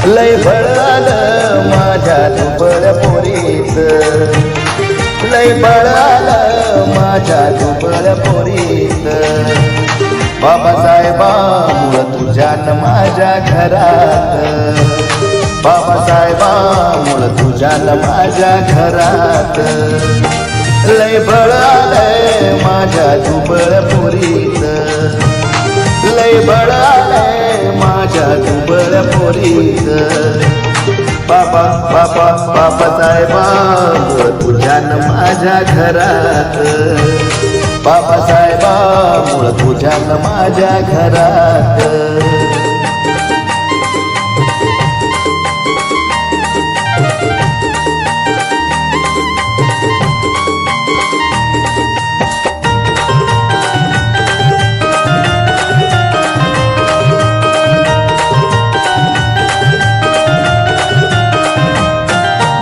लय बळालं माझ्या दुबळ पोरीत, लय बळालं माझ्या दुबळ पोरीत. बाबासाहेबामुळं तुझ्यानं माझ्या घरात, बाबासाहेबामुळं तुझ्यानं माझ्या घरात. लय बळ आलंय माझ्या दुबळ पोरीत, लय बळ आलंय माझ्या दुबळ पोरीत. बाबा बाबा बाबासाहेबामुळं तुझ्यानं माझ्या घरात, बाबासाहेबामुळं तुझ्यानं माझ्या घरात.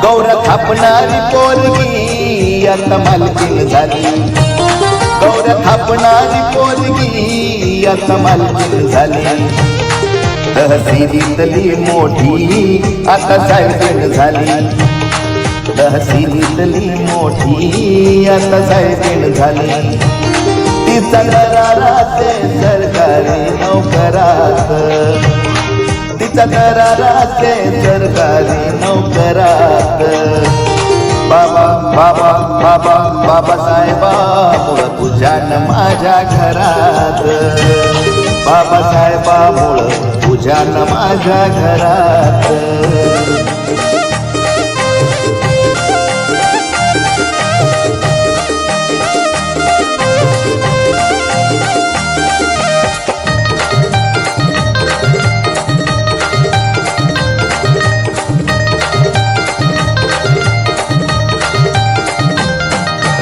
गौर थापणारी पोरगी आता मालकीन झाली, गौर थापणारी पोरगी आता मालकीन झाली. तहसीलीतली मोठी आता साहेबीण झाली, तहसीलीतली मोठी आता साहेबीण झाली. तिचा कराराते सरकारी नोकरात, तिचा कराराते सरकारी नोकरात. बाबा बाबा बाबा बाबासाहेबामुळं तुझ्यानं माझ्या घरात, बाबासाहेबामुळं तुझ्यानं माझ्या घरात.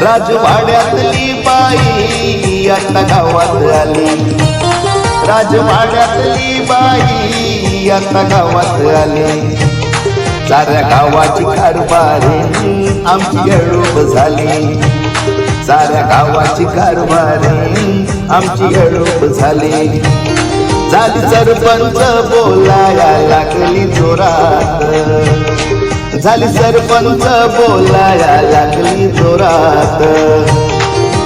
राजवाड्यातली बाई आता गावात आली, राजवाड्यातली बाई आता गावात आली. साऱ्या गावाची कारभारी आमची येळूप झाली, साऱ्या गावाची कारभारी आमची येळूप झाली. झाली सरपंच बोलाया लागली जोरात, झाली सरपंच बोलाया लागली जोरात.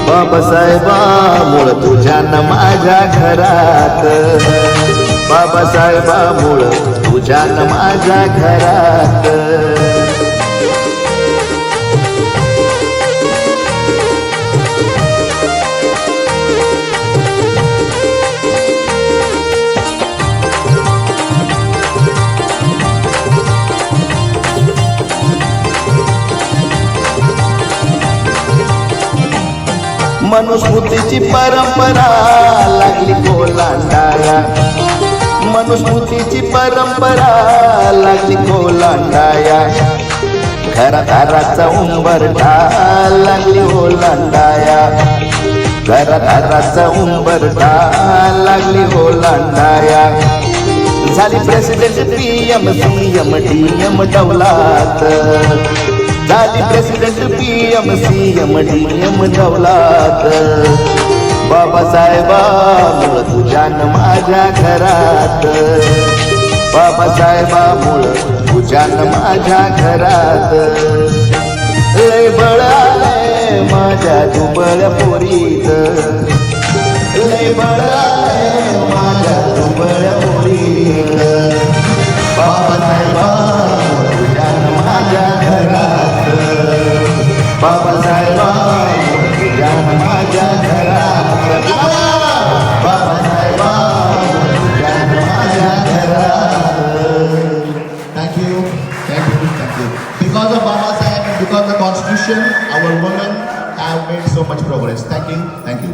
बाबासाहेबामुळं तुझ्यानं माझ्या घरात, बाबासाहेबामुळं तुझ्यानं माझ्या घरात. मनुस्मृतीची परंपरा लागली ओलांडाया, मनुस्मृतीची परंपरा लागली ओलांडाया. घराघराचा उंबरठा लागली ओलांडाया, घराघराचा उंबरठा लागली ओलांडाया. झाली प्रेसिडेंट PM CM DM डौलात, झाली प्रेसिडेंट PM CM DM डौलात. बाबासाहेबामुळं तुझ्यानं माझ्या घरात, बाबासाहेबामुळं तुझ्यानं माझ्या घरात. लय बळ आलंय माझ्या दुबळ पोरीत, लय बळ आलंय माझ्या दुबळ पोरीत. बाबासाहेबामुळं तुझ्यानं माझ्या घरात, बाबासाहेबामुळं तुझ्यानं माझ्या घरात, बाबासाहेबामुळं तुझ्यानं माझ्या घरात. Thank you, thank you, thank you. Because of Baba Saheb and because of the Constitution, our women have made so much progress. Thank you, thank you.